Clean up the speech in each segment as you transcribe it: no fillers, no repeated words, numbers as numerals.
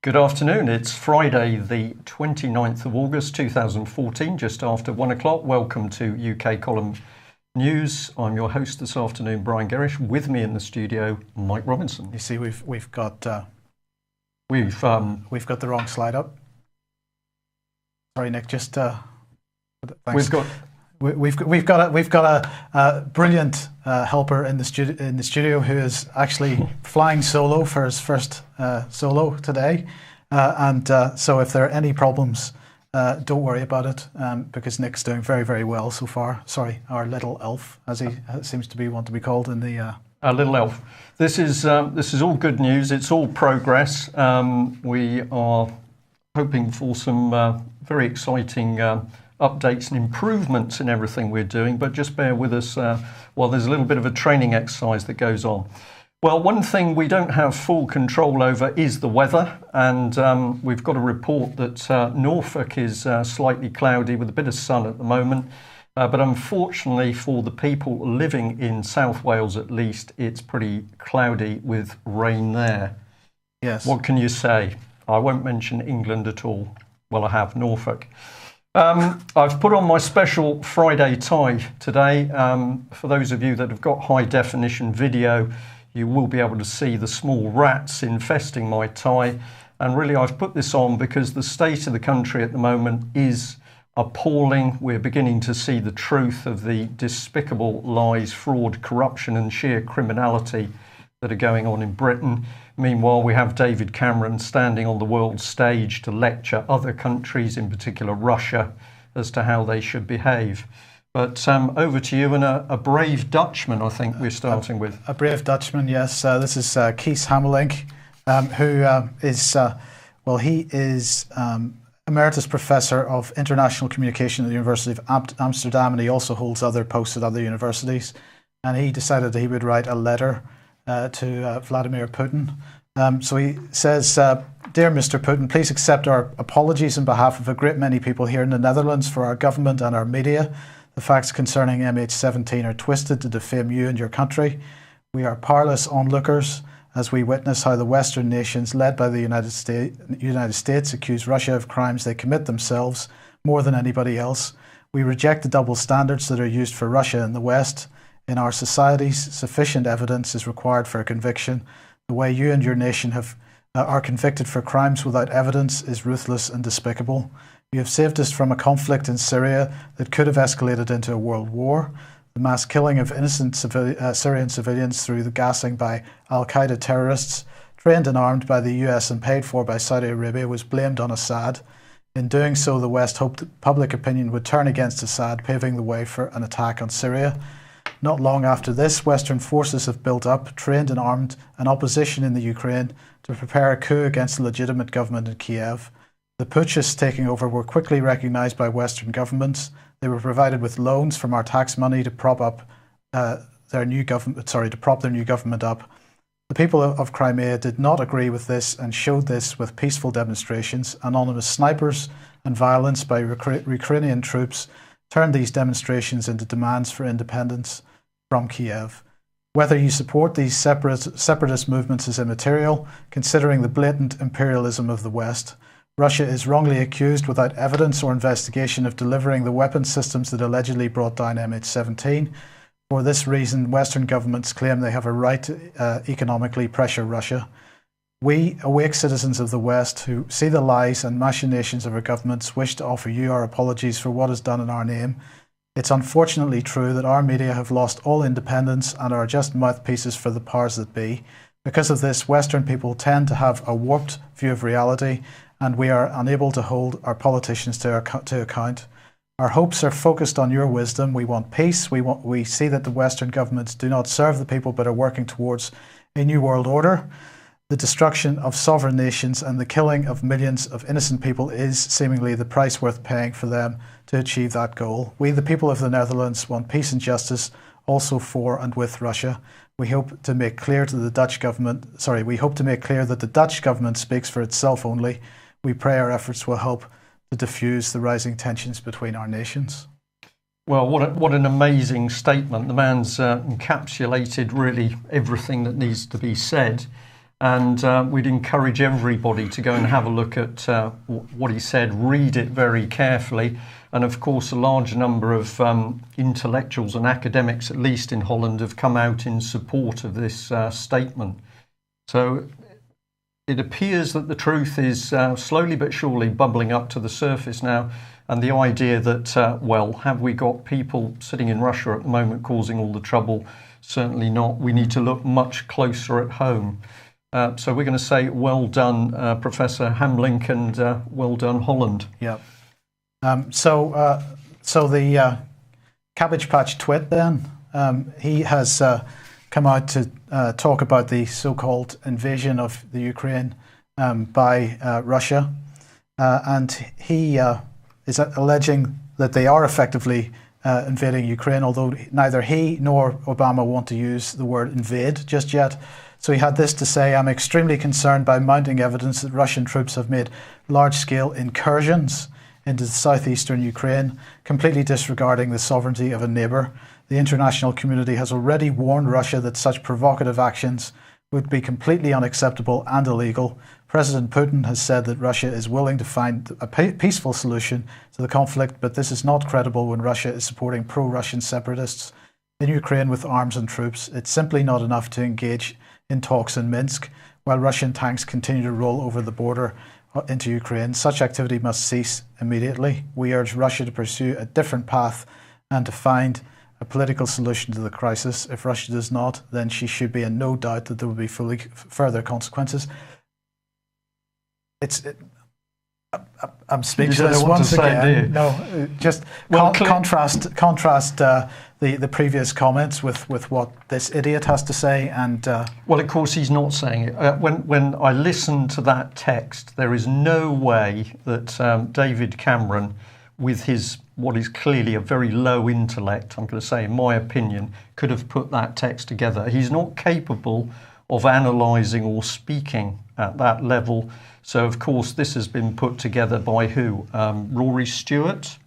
Good afternoon. It's Friday, the 29th of August 2014, just after 1 o'clock. Welcome to UK Column News. I'm your host this afternoon, Brian Gerrish. With me in the studio, Mike Robinson. You see, we've got the wrong slide up. Sorry, Nick. Just thanks. We've got a brilliant helper in the studio who is actually flying solo for his first solo today, so if there are any problems, don't worry about it, because Nick's doing very, very well so far. Sorry, our little elf, as he seems to want to be called in the. Our little elf. This is all good news. It's all progress. We are hoping for some very exciting updates and improvements in everything we're doing, but just bear with us while there's a little bit of a training exercise that goes on. Well, one thing we don't have full control over is the weather, and we've got a report that Norfolk is slightly cloudy with a bit of sun at the moment, but unfortunately for the people living in South Wales at least, it's pretty cloudy with rain there. Yes. What can you say? I won't mention England at all. Well, I have Norfolk. I've put on my special Friday tie today. For those of you that have got high definition video, you will be able to see the small rats infesting my tie. And really, I've put this on because the state of the country at the moment is appalling. We're beginning to see the truth of the despicable lies, fraud, corruption and sheer criminality that are going on in Britain. Meanwhile, we have David Cameron standing on the world stage to lecture other countries, in particular Russia, as to how they should behave. But over to you, and a brave Dutchman, I think we're starting with. A brave Dutchman, yes. This is Kees Hamelink, who is Emeritus Professor of International Communication at the University of Amsterdam, and he also holds other posts at other universities. And he decided that he would write a letter to Vladimir Putin. So he says, "Dear Mr. Putin, please accept our apologies on behalf of a great many people here in the Netherlands for our government and our media. The facts concerning MH17 are twisted to defame you and your country. We are powerless onlookers as we witness how the Western nations, led by the United States, accuse Russia of crimes they commit themselves more than anybody else. We reject the double standards that are used for Russia in the West. In our societies, sufficient evidence is required for a conviction. The way you and your nation are convicted for crimes without evidence is ruthless and despicable. You have saved us from a conflict in Syria that could have escalated into a world war. The mass killing of innocent Syrian civilians through the gassing by al-Qaeda terrorists, trained and armed by the US and paid for by Saudi Arabia, was blamed on Assad. In doing so, the West hoped that public opinion would turn against Assad, paving the way for an attack on Syria. Not long after this, Western forces have built up, trained and armed an opposition in the Ukraine to prepare a coup against the legitimate government in Kiev. The putschists taking over were quickly recognized by Western governments. They were provided with loans from our tax money to prop their new government up. The people of Crimea did not agree with this and showed this with peaceful demonstrations. Anonymous snipers and violence by Ukrainian troops turned these demonstrations into demands for independence from Kiev. Whether you support these separatist movements is immaterial, considering the blatant imperialism of the West. Russia is wrongly accused without evidence or investigation of delivering the weapon systems that allegedly brought down MH17. For this reason, Western governments claim they have a right to economically pressure Russia. We, awake citizens of the West who see the lies and machinations of our governments, wish to offer you our apologies for what is done in our name. It's unfortunately true that our media have lost all independence and are just mouthpieces for the powers that be. Because of this, Western people tend to have a warped view of reality, and we are unable to hold our politicians to account. Our hopes are focused on your wisdom. We want peace. We see that the Western governments do not serve the people but are working towards a new world order. The destruction of sovereign nations and the killing of millions of innocent people is seemingly the price worth paying for them to achieve that goal. We, the people of the Netherlands, want peace and justice also for and with Russia. We hope to make clear that the Dutch government speaks for itself only. We pray our efforts will help to diffuse the rising tensions between our nations." Well, what an amazing statement. The man's encapsulated really everything that needs to be said. And we'd encourage everybody to go and have a look at what he said, read it very carefully. And of course, a large number of intellectuals and academics, at least in Holland, have come out in support of this statement. So it appears that the truth is slowly but surely bubbling up to the surface now. And the idea that, well, have we got people sitting in Russia at the moment causing all the trouble? Certainly not. We need to look much closer at home. So we're going to say well done, Professor Hammelink, and well done, Holland. Yeah. So the Cabbage Patch Twit then, he has come out to talk about the so-called invasion of the Ukraine by Russia. And he is alleging that they are effectively invading Ukraine, although neither he nor Obama want to use the word invade just yet. So he had this to say: "I'm extremely concerned by mounting evidence that Russian troops have made large-scale incursions into the southeastern Ukraine, completely disregarding the sovereignty of a neighbour. The international community has already warned Russia that such provocative actions would be completely unacceptable and illegal. President Putin has said that Russia is willing to find a peaceful solution to the conflict, but this is not credible when Russia is supporting pro-Russian separatists in Ukraine with arms and troops. It's simply not enough to engage in talks in Minsk while Russian tanks continue to roll over the border into Ukraine. Such activity must cease immediately. We urge Russia to pursue a different path and to find a political solution to the crisis. If Russia does not, then she should be in no doubt that there will be further consequences." I'm speechless once again. No, just contrast the previous comments with what this idiot has to say. And well, of course, he's not saying it. When I listened to that text, there is no way that David Cameron, with his what is clearly a very low intellect, I'm going to say, in my opinion, could have put that text together. He's not capable of analysing or speaking at that level. So, of course, this has been put together by who? Rory Stewart,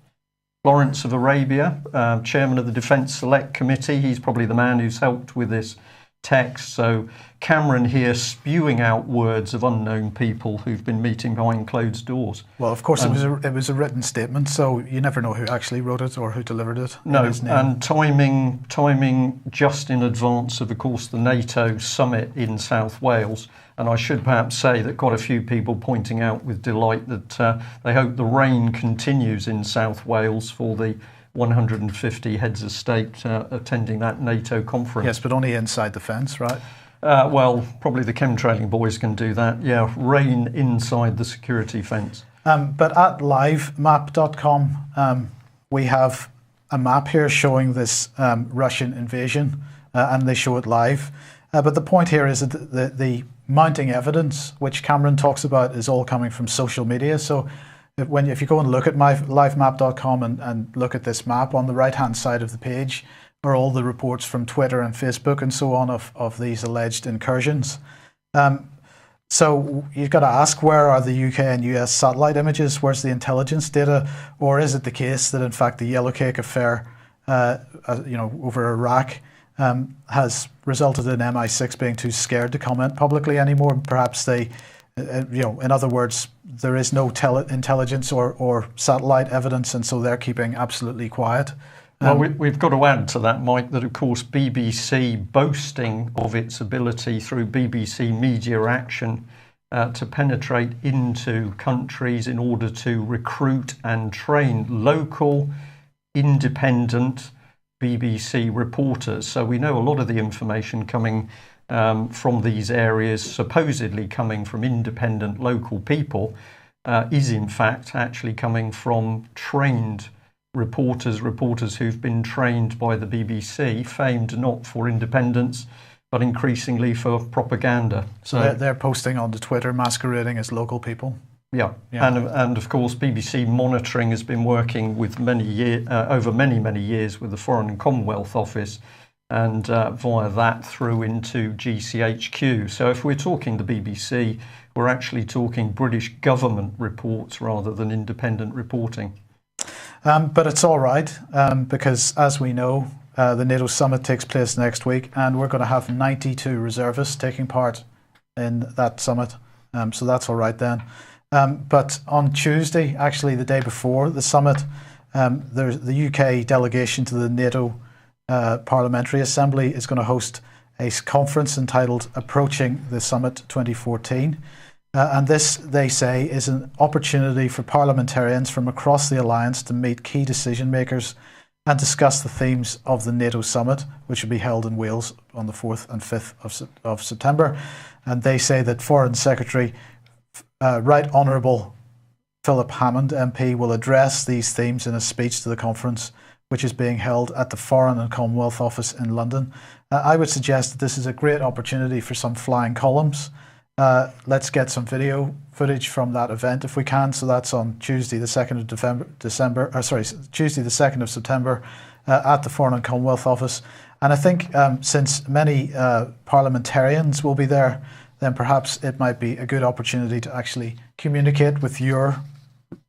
Lawrence of Arabia, chairman of the Defence Select Committee. He's probably the man who's helped with this text. So Cameron here spewing out words of unknown people who've been meeting behind closed doors. Well, of course, it was a written statement, so you never know who actually wrote it or who delivered it. No, and timing just in advance of course, the NATO summit in South Wales. And I should perhaps say that quite a few people pointing out with delight that they hope the rain continues in South Wales for the 150 heads of state attending that NATO conference. Yes, but only inside the fence, right? Well, probably the chemtrailing boys can do that. Yeah, rain inside the security fence. But at livemap.com, we have a map here showing this Russian invasion, and they show it live. But the point here is that the mounting evidence, which Cameron talks about, is all coming from social media. So if you go and look at livemap.com and look at this map, on the right-hand side of the page are all the reports from Twitter and Facebook and so on of these alleged incursions. So you've got to ask, where are the UK and US satellite images? Where's the intelligence data? Or is it the case that, in fact, the Yellowcake affair over Iraq has resulted in MI6 being too scared to comment publicly anymore? Perhaps they, in other words, there is no intelligence or satellite evidence, and so they're keeping absolutely quiet. Well, we've got to add to that, Mike, that of course BBC boasting of its ability through BBC Media Action to penetrate into countries in order to recruit and train local, independent BBC reporters. So we know a lot of the information coming from these areas, supposedly coming from independent local people, is in fact actually coming from trained reporters who've been trained by the BBC, famed not for independence, but increasingly for propaganda. So they're posting onto Twitter masquerading as local people. Yeah. And of course BBC monitoring has been working with over many years with the Foreign and Commonwealth Office, and via that through into GCHQ. So if we're talking the BBC, we're actually talking British government reports rather than independent reporting. But it's all right, because as we know, the NATO summit takes place next week, and we're going to have 92 reservists taking part in that summit. So that's all right then. But on Tuesday, actually the day before the summit, there's the UK delegation to the NATO Parliamentary Assembly is going to host a conference entitled Approaching the Summit 2014. And this, they say, is an opportunity for parliamentarians from across the alliance to meet key decision makers and discuss the themes of the NATO summit, which will be held in Wales on the 4th and 5th of September. And they say that Foreign Secretary Right Honourable Philip Hammond MP will address these themes in a speech to the conference, which is being held at the Foreign and Commonwealth Office in London. I would suggest that this is a great opportunity for some flying columns. Let's get some video footage from that event if we can. So that's on Tuesday, the 2nd of Tuesday, the 2nd of September at the Foreign and Commonwealth Office. And I think since many parliamentarians will be there, then perhaps it might be a good opportunity to actually communicate with your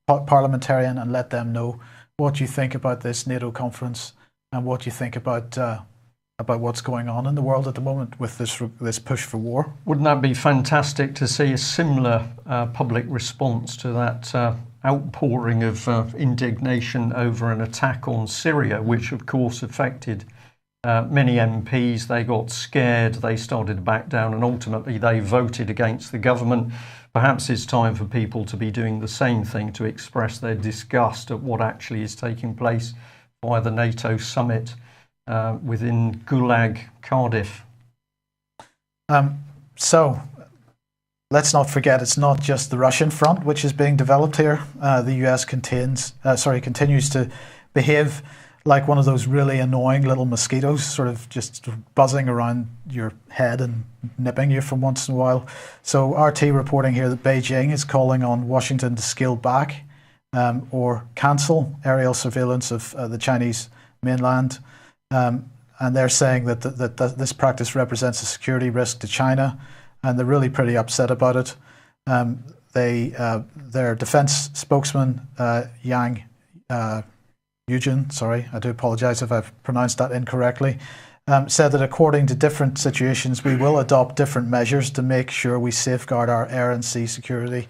parliamentarian and let them know what you think about this NATO conference and what you think about what's going on in the world at the moment with this push for war. Wouldn't that be fantastic to see a similar public response to that outpouring of indignation over an attack on Syria, which of course affected many MPs? They got scared, they started to back down, and ultimately they voted against the government. Perhaps it's time for people to be doing the same thing, to express their disgust at what actually is taking place via the NATO summit within Gulag, Cardiff. So let's not forget, it's not just the Russian front which is being developed here. The US continues to behave like one of those really annoying little mosquitoes, sort of just buzzing around your head and nipping you from once in a while. So RT reporting here that Beijing is calling on Washington to scale back or cancel aerial surveillance of the Chinese mainland. And they're saying that this practice represents a security risk to China, and they're really pretty upset about it. Their defense spokesman, Yang Eugene, sorry, I do apologize if I've pronounced that incorrectly, said that according to different situations, we will adopt different measures to make sure we safeguard our air and sea security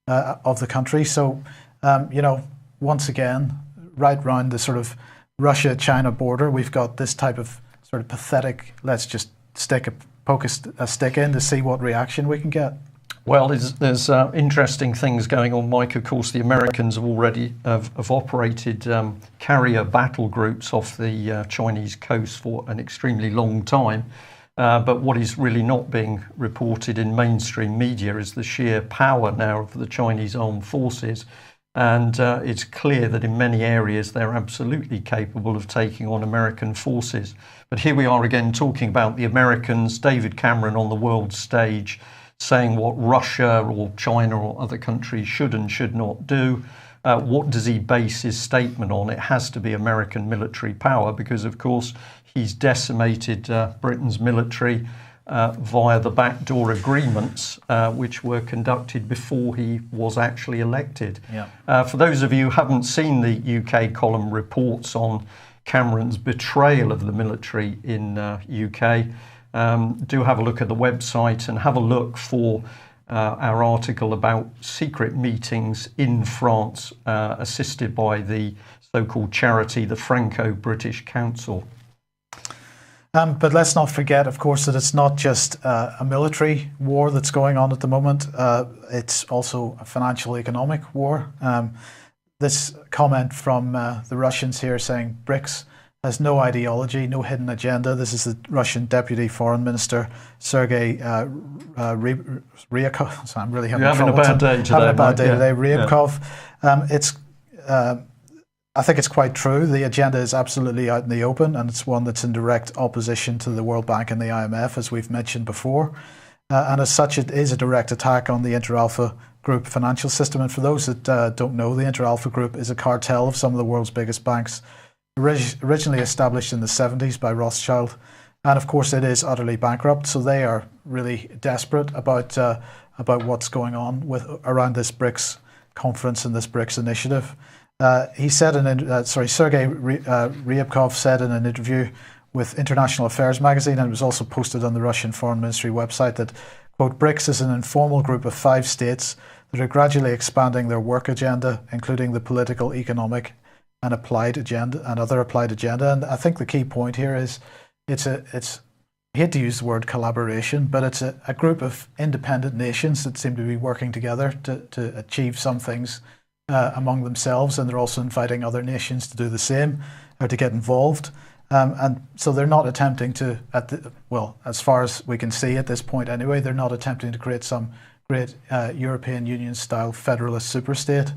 of the country. So, once again, right round the sort of Russia-China border, we've got this type of sort of pathetic, let's just poke a stick in to see what reaction we can get. Well, there's interesting things going on, Mike. Of course, the Americans have already have operated carrier battle groups off the Chinese coast for an extremely long time. But what is really not being reported in mainstream media is the sheer power now of the Chinese armed forces. And it's clear that in many areas they're absolutely capable of taking on American forces. But here we are again talking about the Americans, David Cameron on the world stage, saying what Russia or China or other countries should and should not do. What does he base his statement on? It has to be American military power because, of course, he's decimated Britain's military via the backdoor agreements which were conducted before he was actually elected. Yeah. For those of you who haven't seen the UK column reports on Cameron's betrayal of the military in UK, do have a look at the website and have a look for our article about secret meetings in France assisted by the so-called charity, the Franco-British Council. But let's not forget, of course, that it's not just a military war that's going on at the moment. It's also a financial economic war. This comment from the Russians here saying BRICS has no ideology, no hidden agenda. This is the Russian Deputy Foreign Minister, Sergei Ryabkov. So I'm really having a bad day today. Ryabkov. Yeah. I think it's quite true. The agenda is absolutely out in the open, and it's one that's in direct opposition to the World Bank and the IMF, as we've mentioned before. And as such, it is a direct attack on the Inter-Alpha Group financial system. And for those that don't know, the Inter-Alpha Group is a cartel of some of the world's biggest banks, originally established in the 70s by Rothschild. And of course, it is utterly bankrupt. So they are really desperate about what's going on around this BRICS conference and this BRICS initiative. He said, Sergei Ryabkov said in an interview with International Affairs magazine, and it was also posted on the Russian Foreign Ministry website, that, quote, BRICS is an informal group of 5 states that are gradually expanding their work agenda, including the political, economic, and applied agenda and other applied agenda. And I think the key point here is it's I hate to use the word collaboration, but it's a group of independent nations that seem to be working together to achieve some things among themselves, and they're also inviting other nations to do the same or to get involved. And so they're not attempting to, as far as we can see at this point anyway, they're not attempting to create some great European Union-style federalist superstate.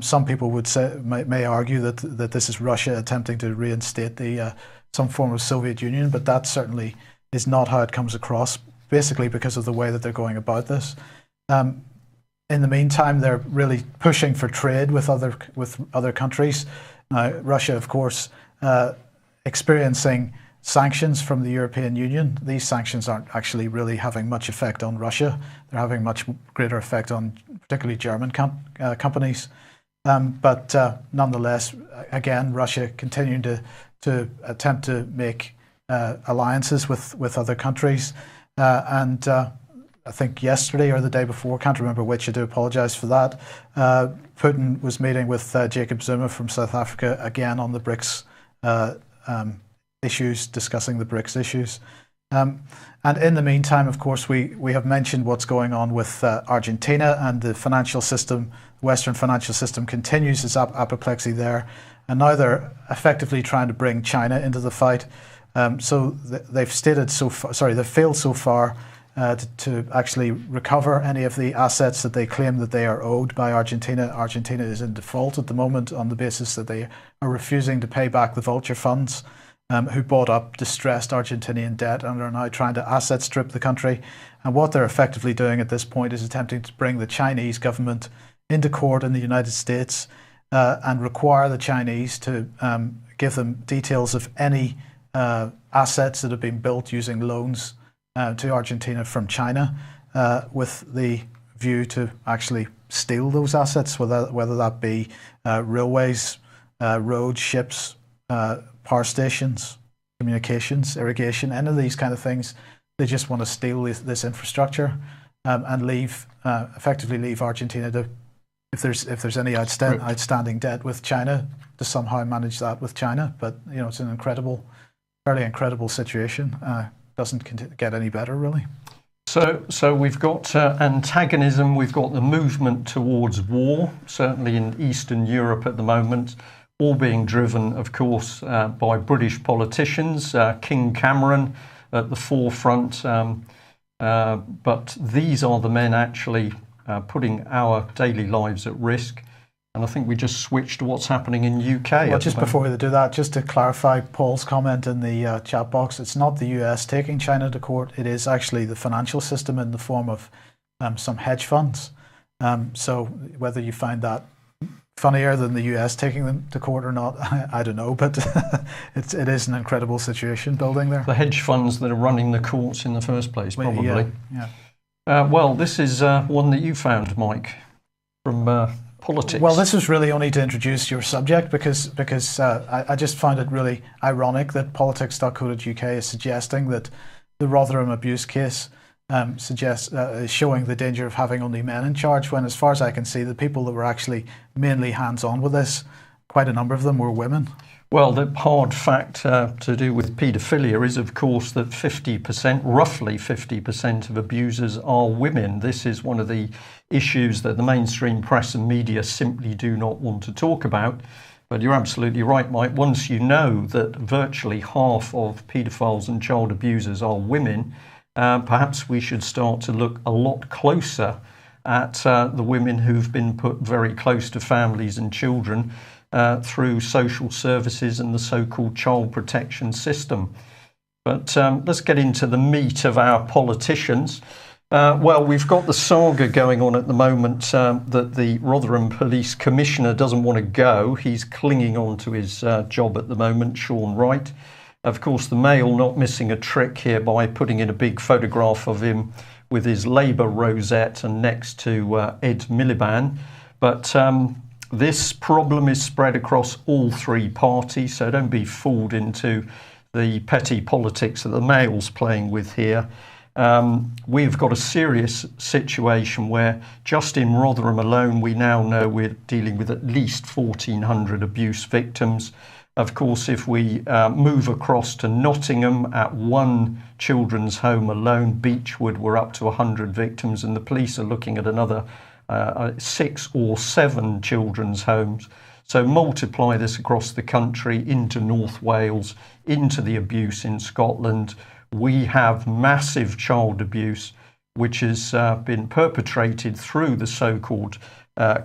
Some people would say, may argue that this is Russia attempting to reinstate some form of Soviet Union, but that certainly is not how it comes across, basically because of the way that they're going about this. In the meantime, they're really pushing for trade with other countries. Now, Russia, of course, experiencing sanctions from the European Union. These sanctions aren't actually really having much effect on Russia. They're having much greater effect on particularly German companies. But nonetheless, again, Russia continuing to attempt to make alliances with other countries. And I think yesterday or the day before, can't remember which, I do apologize for that, Putin was meeting with Jacob Zuma from South Africa, again on the BRICS issues, discussing the BRICS issues. And in the meantime, of course, we have mentioned what's going on with Argentina, and the financial system, the Western financial system continues its apoplexy there. And now they're effectively trying to bring China into the fight. So they've failed so far to actually recover any of the assets that they claim that they are owed by Argentina. Argentina is in default at the moment on the basis that they are refusing to pay back the vulture funds who bought up distressed Argentinian debt and are now trying to asset strip the country. And what they're effectively doing at this point is attempting to bring the Chinese government into court in the United States and require the Chinese to give them details of any assets that have been built using loans to Argentina from China, with the view to actually steal those assets, whether that be railways, roads, ships, power stations, communications, irrigation, any of these kind of things. They just want to steal this infrastructure and effectively leave Argentina to, if there's any outstanding debt with China, to somehow manage that with China. But it's an fairly incredible situation. Doesn't get any better, really. So we've got antagonism, we've got the movement towards war, certainly in Eastern Europe at the moment, all being driven, of course, by British politicians, King Cameron at the forefront. But these are the men actually putting our daily lives at risk. And I think we just switched to what's happening in UK. Well, just before we do that, just to clarify Paul's comment in the chat box, it's not the US taking China to court. It is actually the financial system in the form of some hedge funds. So whether you find that funnier than the US taking them to court or not, I don't know. But it is an incredible situation building there. The hedge funds that are running the courts in the first place, probably. Yeah. Well, this is one that you found, Mike, from politics. Well, this was really only to introduce your subject because I just find it really ironic that politics.co.uk is suggesting that the Rotherham abuse case is showing the danger of having only men in charge, when, as far as I can see, the people that were actually mainly hands-on with this, quite a number of them were women. Well, the hard fact to do with paedophilia is, of course, that roughly 50% of abusers are women. This is one of the issues that the mainstream press and media simply do not want to talk about. But you're absolutely right, Mike. Once you know that virtually half of paedophiles and child abusers are women, perhaps we should start to look a lot closer at the women who've been put very close to families and children through social services and the so-called child protection system. But let's get into the meat of our politicians. Well, we've got the saga going on at the moment that the Rotherham Police Commissioner doesn't want to go. He's clinging on to his job at the moment, Sean Wright. Of course, the Mail not missing a trick here by putting in a big photograph of him with his Labour rosette and next to Ed Miliband. But this problem is spread across all three parties, so don't be fooled into the petty politics that the Mail's playing with here. We've got a serious situation where just in Rotherham alone, we now know we're dealing with at least 1,400 abuse victims. Of course, if we move across to Nottingham, at one children's home alone, Beechwood, we're up to 100 victims, and the police are looking at another 6 or 7 children's homes. So multiply this across the country, into North Wales, into the abuse in Scotland. We have massive child abuse, which has been perpetrated through the so-called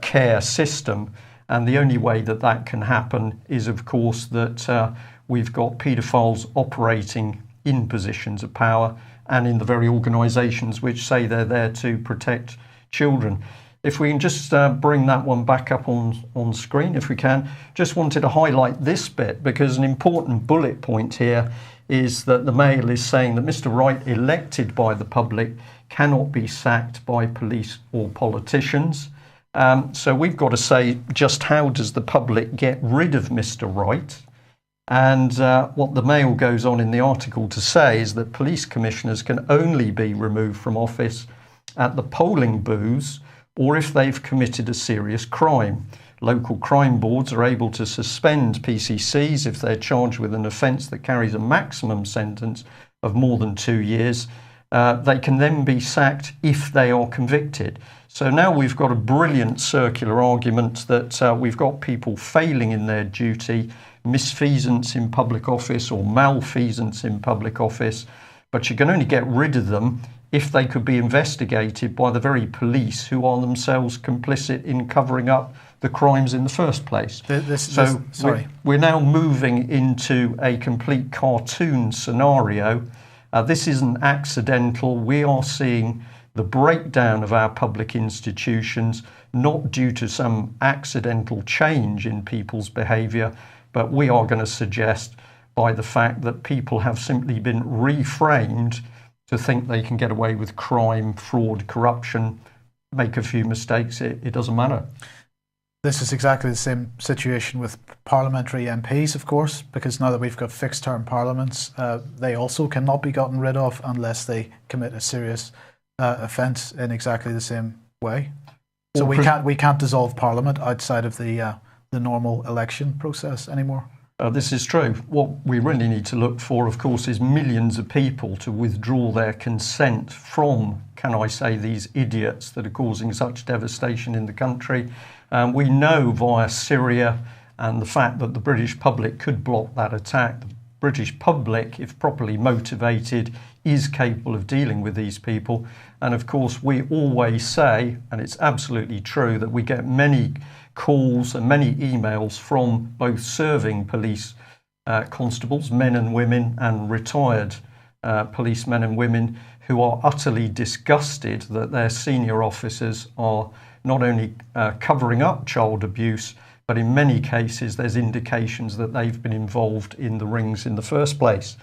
care system. And the only way that that can happen is, of course, that we've got paedophiles operating in positions of power and in the very organisations which say they're there to protect children. If we can just bring that one back up on screen, if we can. Just wanted to highlight this bit because an important bullet point here is that the Mail is saying that Mr. Wright, elected by the public, cannot be sacked by police or politicians. So we've got to say, just how does the public get rid of Mr. Wright? And what the Mail goes on in the article to say is that police commissioners can only be removed from office at the polling booths or if they've committed a serious crime. Local crime boards are able to suspend PCCs if they're charged with an offence that carries a maximum sentence of more than 2 years. They can then be sacked if they are convicted. So now we've got a brilliant circular argument that we've got people failing in their duty, misfeasance in public office or malfeasance in public office, but you can only get rid of them if they could be investigated by the very police who are themselves complicit in covering up the crimes in the first place. We're now moving into a complete cartoon scenario. This isn't accidental. We are seeing the breakdown of our public institutions, not due to some accidental change in people's behaviour, but we are going to suggest by the fact that people have simply been reframed to think they can get away with crime, fraud, corruption, make a few mistakes, it doesn't matter. This is exactly the same situation with parliamentary MPs, of course, because now that we've got fixed term parliaments, they also cannot be gotten rid of unless they commit a serious offence in exactly the same way. So we can't dissolve Parliament outside of the normal election process anymore. This is true. What we really need to look for, of course, is millions of people to withdraw their consent from, can I say, these idiots that are causing such devastation in the country. We know via Syria and the fact that the British public could block that attack. The British public, if properly motivated, is capable of dealing with these people. And of course, we always say, and it's absolutely true, that we get many calls and many emails from both serving police constables, men and women, and retired policemen and women who are utterly disgusted that their senior officers are not only covering up child abuse, but in many cases there's indications that they've been involved in the rings in the first place.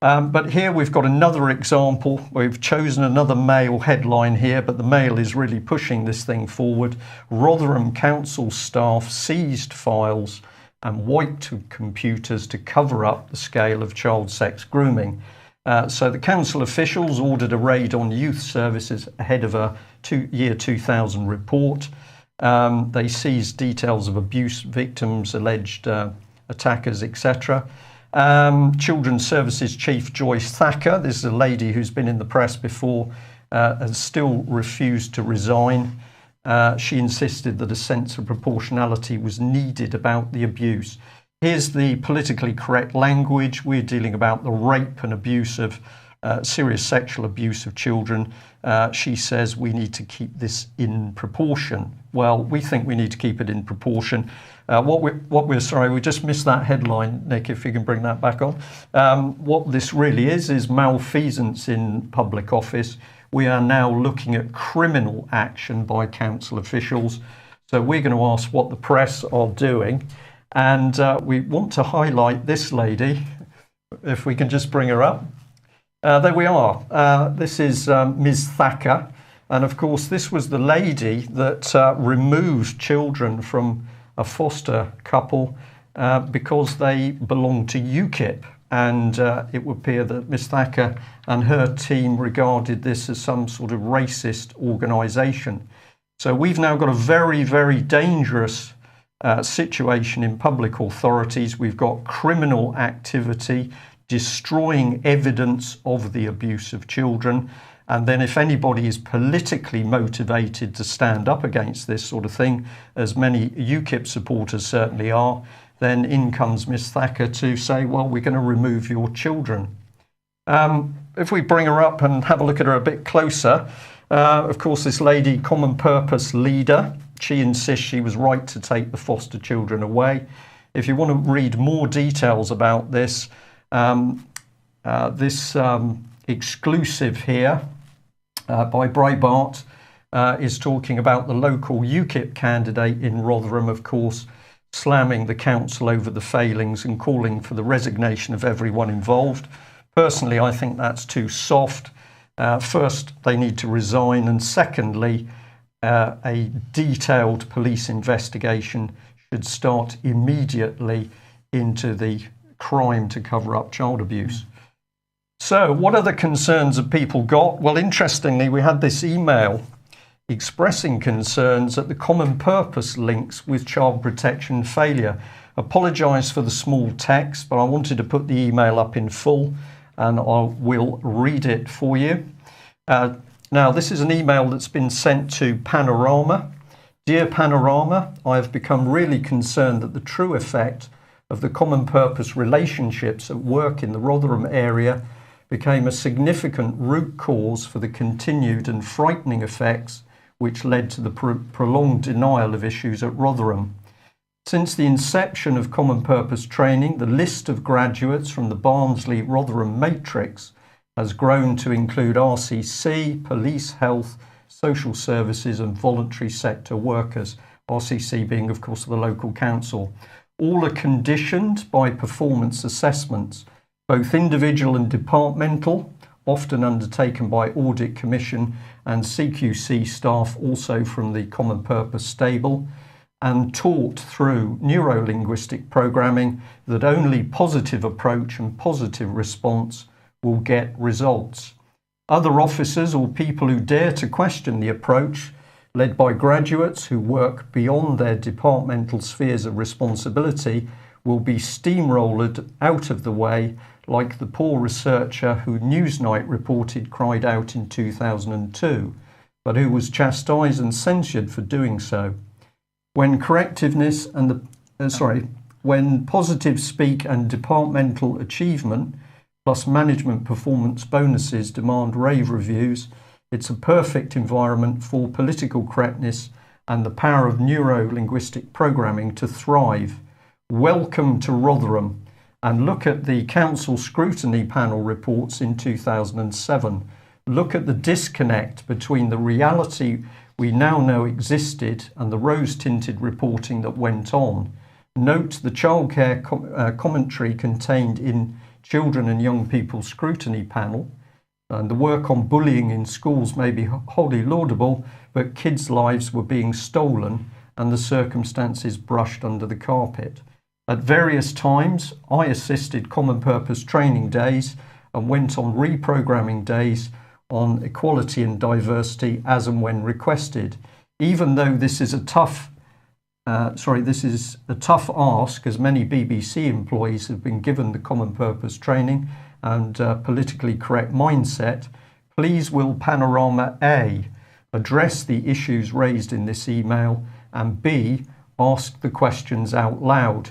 But here we've got another example. We've chosen another Mail headline here, but the Mail is really pushing this thing forward. Rotherham Council staff seized files and wiped computers to cover up the scale of child sex grooming. So the council officials ordered a raid on youth services ahead of a year 2000 report. They seized details of abuse victims, alleged attackers, etc. Children's Services Chief Joyce Thacker, this is a lady who's been in the press before, has still refused to resign. She insisted that a sense of proportionality was needed about the abuse. Here's the politically correct language. We're dealing about the rape and abuse of serious sexual abuse of children. She says we need to keep this in proportion. Well, we think we need to keep it in proportion. Sorry, we just missed that headline, Nick, if you can bring that back on. What this really is malfeasance in public office. We are now looking at criminal action by council officials. So we're going to ask what the press are doing. And we want to highlight this lady, if we can just bring her up. There we are. This is Ms. Thacker. And of course, this was the lady that removed children from a foster couple because they belonged to UKIP. and it would appear that Ms Thacker and her team regarded this as some sort of racist organisation. So we've now got a very, very dangerous situation in public authorities. We've got criminal activity destroying evidence of the abuse of children. And then if anybody is politically motivated to stand up against this sort of thing, as many UKIP supporters certainly are, then in comes Ms Thacker to say, well, we're going to remove your children. If we bring her up and have a look at her a bit closer, of course, this lady, common purpose leader, she insists she was right to take the foster children away. If you want to read more details about this, exclusive here by Breitbart is talking about the local UKIP candidate in Rotherham, of course, slamming the council over the failings and calling for the resignation of everyone involved. Personally, I think that's too soft. First, they need to resign, and secondly, a detailed police investigation should start immediately into the crime to cover up child abuse. So what other concerns have people got? Well, interestingly, we had this email expressing concerns at the common purpose links with child protection failure. Apologise for the small text, but I wanted to put the email up in full, and I will read it for you. Now, this is an email that's been sent to Panorama. Dear Panorama, I have become really concerned that the true effect of the common purpose relationships at work in the Rotherham area became a significant root cause for the continued and frightening effects which led to the prolonged denial of issues at Rotherham. Since the inception of common purpose training, the list of graduates from the Barnsley-Rotherham matrix has grown to include RCC, police, health, social services and voluntary sector workers, RCC being, of course, the local council. All are conditioned by performance assessments, both individual and departmental, often undertaken by Audit Commission and CQC staff, also from the Common Purpose stable, and taught through neuro-linguistic programming that only positive approach and positive response will get results. Other officers or people who dare to question the approach, led by graduates who work beyond their departmental spheres of responsibility, will be steamrolled out of the way, like the poor researcher who Newsnight reported cried out in 2002, but who was chastised and censured for doing so. When correctiveness and when positive speak and departmental achievement plus management performance bonuses demand rave reviews, it's a perfect environment for political correctness and the power of neuro-linguistic programming to thrive. Welcome to Rotherham, and look at the Council Scrutiny Panel reports in 2007. Look at the disconnect between the reality we now know existed and the rose-tinted reporting that went on. Note the childcare commentary contained in Children and Young People Scrutiny Panel. And the work on bullying in schools may be wholly laudable, but kids' lives were being stolen and the circumstances brushed under the carpet. At various times, I assisted common purpose training days and went on reprogramming days on equality and diversity as and when requested. Even though this is a tough ask, as many BBC employees have been given the common purpose training and politically correct mindset, please will Panorama A, address the issues raised in this email, and B, ask the questions out loud.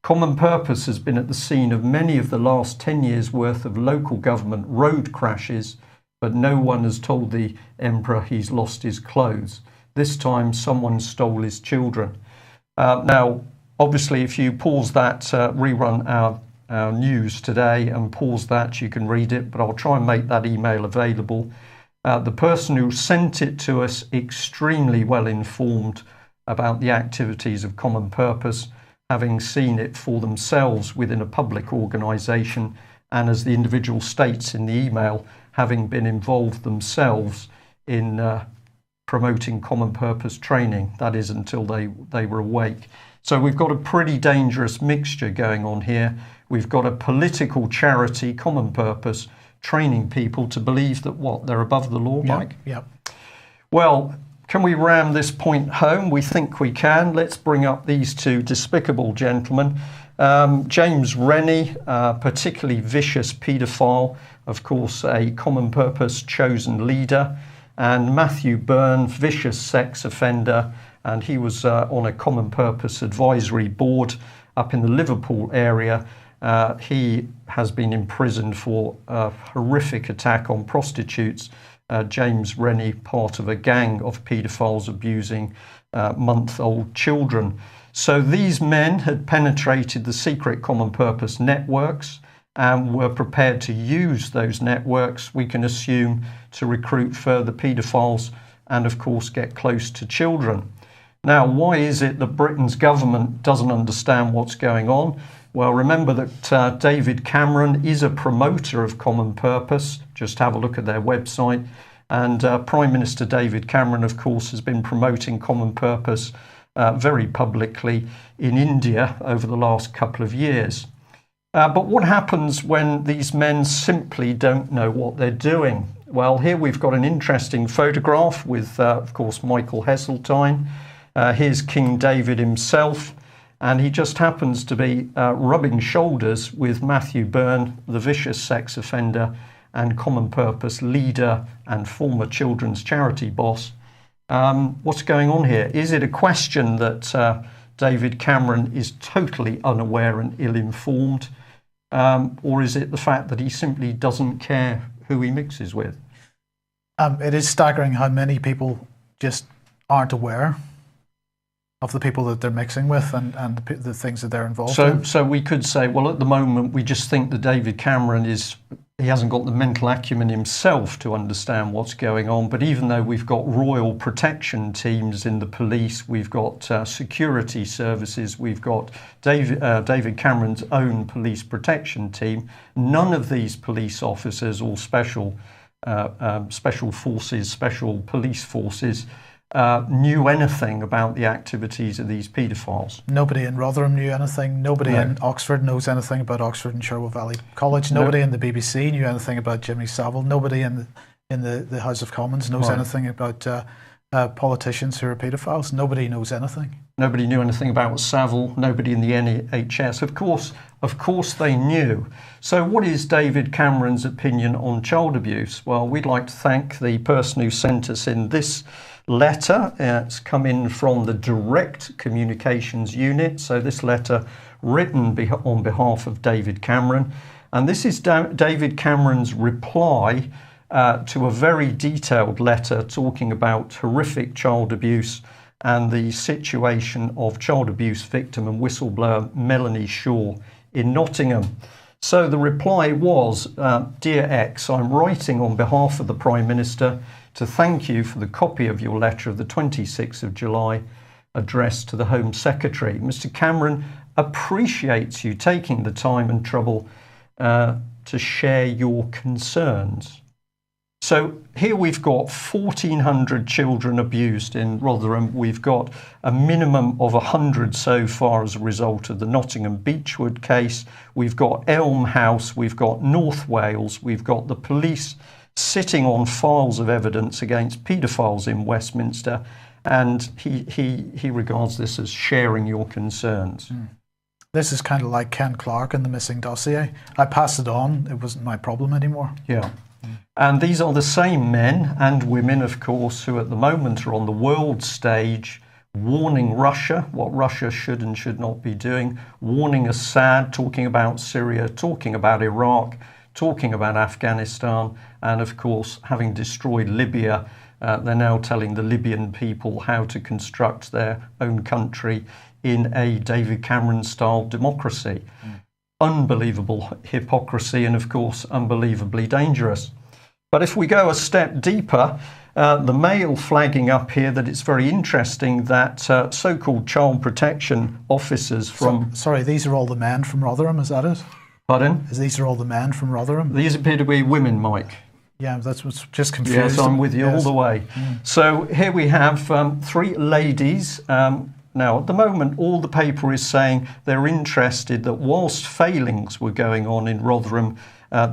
Common Purpose has been at the scene of many of the last 10 years' worth of local government road crashes, but no one has told the Emperor he's lost his clothes. This time someone stole his children. Now, obviously, if you pause that, rerun our news today and pause that, you can read it, but I'll try and make that email available. The person who sent it to us, extremely well informed about the activities of Common Purpose, having seen it for themselves within a public organisation, and as the individual states in the email, having been involved themselves in promoting common purpose training, that is until they were awake. So we've got a pretty dangerous mixture going on here. We've got a political charity, Common Purpose, training people to believe that what? They're above the law, Mike? Yep. Well, can we ram this point home? We think we can. Let's bring up these two despicable gentlemen. James Rennie, particularly vicious paedophile, of course, a Common Purpose chosen leader, and Matthew Byrne, vicious sex offender, and he was on a Common Purpose advisory board up in the Liverpool area. He has been imprisoned for a horrific attack on prostitutes. James Rennie, part of a gang of paedophiles abusing month-old children. So these men had penetrated the secret Common Purpose networks and were prepared to use those networks, we can assume, to recruit further paedophiles and, of course, get close to children. Now, why is it that Britain's government doesn't understand what's going on? Well, remember that David Cameron is a promoter of Common Purpose. Just have a look at their website. And Prime Minister David Cameron, of course, has been promoting Common Purpose very publicly in India over the last couple of years. But what happens when these men simply don't know what they're doing? Well, here we've got an interesting photograph with, of course, Michael Heseltine. Here's King David himself, and he just happens to be rubbing shoulders with Matthew Byrne, the vicious sex offender and Common Purpose leader and former children's charity boss. What's going on here? Is it a question that David Cameron is totally unaware and ill-informed? Or is it the fact that he simply doesn't care who he mixes with? It is staggering how many people just aren't aware of the people that they're mixing with and the things that they're involved in. So we could say, well, at the moment, we just think that David Cameron he hasn't got the mental acumen himself to understand what's going on. But even though we've got royal protection teams in the police, we've got security services, we've got David Cameron's own police protection team, none of these police officers or special forces, special police forces, knew anything about the activities of these paedophiles. Nobody in Rotherham knew anything. Nobody in Oxford knows anything about Oxford and Sherwood Valley College. Nobody in the BBC knew anything about Jimmy Savile. Nobody in the House of Commons knows anything about politicians who are paedophiles. Nobody knows anything. Nobody knew anything about Savile. Nobody in the NHS. Of course they knew. So what is David Cameron's opinion on child abuse? Well, we'd like to thank the person who sent us in this letter. It's come in from the Direct Communications Unit. So this letter written on behalf of David Cameron. And this is David Cameron's reply to a very detailed letter talking about horrific child abuse and the situation of child abuse victim and whistleblower Melanie Shaw in Nottingham. So the reply was, Dear X, I'm writing on behalf of the Prime Minister to thank you for the copy of your letter of the 26th of July addressed to the Home Secretary. Mr. Cameron appreciates you taking the time and trouble to share your concerns. So here we've got 1,400 children abused in Rotherham. We've got a minimum of 100 so far as a result of the Nottingham Beechwood case. We've got Elm House. We've got North Wales. We've got the police sitting on files of evidence against paedophiles in Westminster. And he regards this as sharing your concerns. This is kind of like Ken Clark and the missing dossier. I passed it on. It wasn't my problem anymore. Yeah. And these are the same men and women, of course, who at the moment are on the world stage warning Russia, what Russia should and should not be doing, warning Assad, talking about Syria, talking about Iraq, talking about Afghanistan, and of course, having destroyed Libya, they're now telling the Libyan people how to construct their own country in a David Cameron-style democracy. Unbelievable hypocrisy and, of course, unbelievably dangerous. But if we go a step deeper, the Mail flagging up here that it's very interesting that so-called child protection officers from... Sorry, these are all the men from Rotherham, is that it? Pardon? These are all the men from Rotherham? These appear to be women, Mike. Yeah, that's what's just confused. Yes, I'm with you all the way. So here we have three ladies Now, at the moment, all the paper is saying they're interested that whilst failings were going on in Rotherham,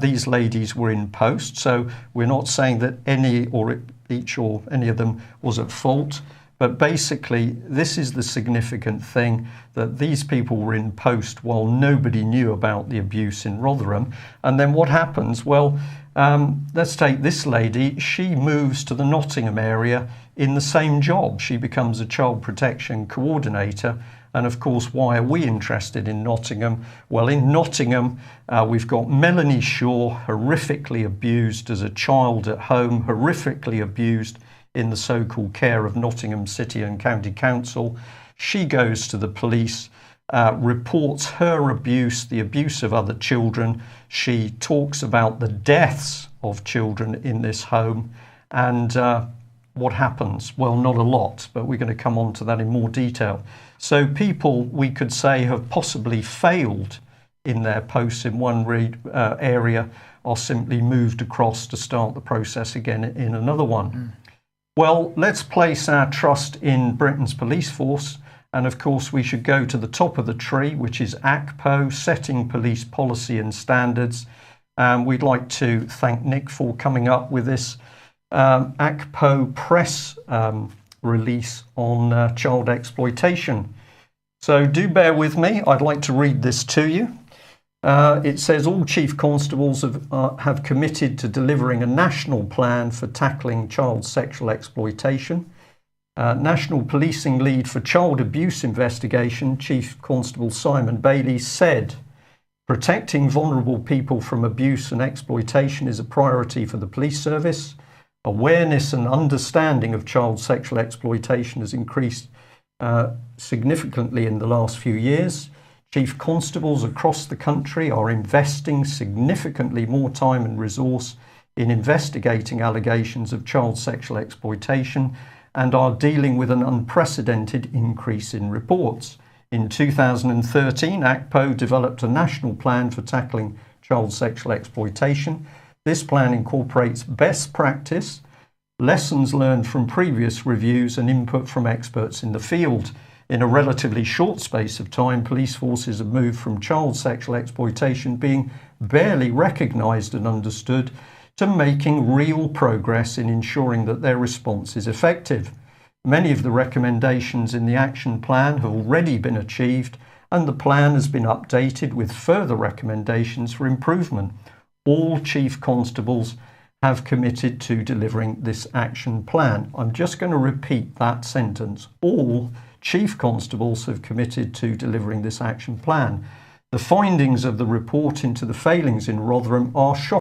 these ladies were in post. So we're not saying that any or each or any of them was at fault. But basically, this is the significant thing, that these people were in post while nobody knew about the abuse in Rotherham. And then what happens? Well, let's take this lady. She moves to the Nottingham area in the same job. She becomes a child protection coordinator. And of course, why are we interested in Nottingham? Well, in Nottingham, we've got Melanie Shaw, horrifically abused as a child at home, horrifically abused in the so-called care of Nottingham City and County Council. She goes to the police, reports her abuse, the abuse of other children. She talks about the deaths of children in this home. And what happens? Well, not a lot, but we're going to come on to that in more detail. So people, we could say, have possibly failed in their posts in one area, are simply moved across to start the process again in another one. Well, let's place our trust in Britain's police force. And of course, we should go to the top of the tree, which is ACPO, Setting Police Policy and Standards. We'd like to thank Nick for coming up with this ACPO press release on child exploitation. So do bear with me. I'd like to read this to you. It says all chief constables have committed to delivering a national plan for tackling child sexual exploitation. National Policing Lead for Child Abuse Investigation, Chief Constable Simon Bailey, said, protecting vulnerable people from abuse and exploitation is a priority for the police service. Awareness and understanding of child sexual exploitation has increased significantly in the last few years. Chief constables across the country are investing significantly more time and resource in investigating allegations of child sexual exploitation and are dealing with an unprecedented increase in reports. In 2013, ACPO developed a national plan for tackling child sexual exploitation. This plan incorporates best practice, lessons learned from previous reviews and input from experts in the field. In a relatively short space of time, police forces have moved from child sexual exploitation being barely recognised and understood to making real progress in ensuring that their response is effective. Many of the recommendations in the action plan have already been achieved, and the plan has been updated with further recommendations for improvement. All chief constables have committed to delivering this action plan. I'm just going to repeat that sentence. All chief constables have committed to delivering this action plan. The findings of the report into the failings in Rotherham are shocking.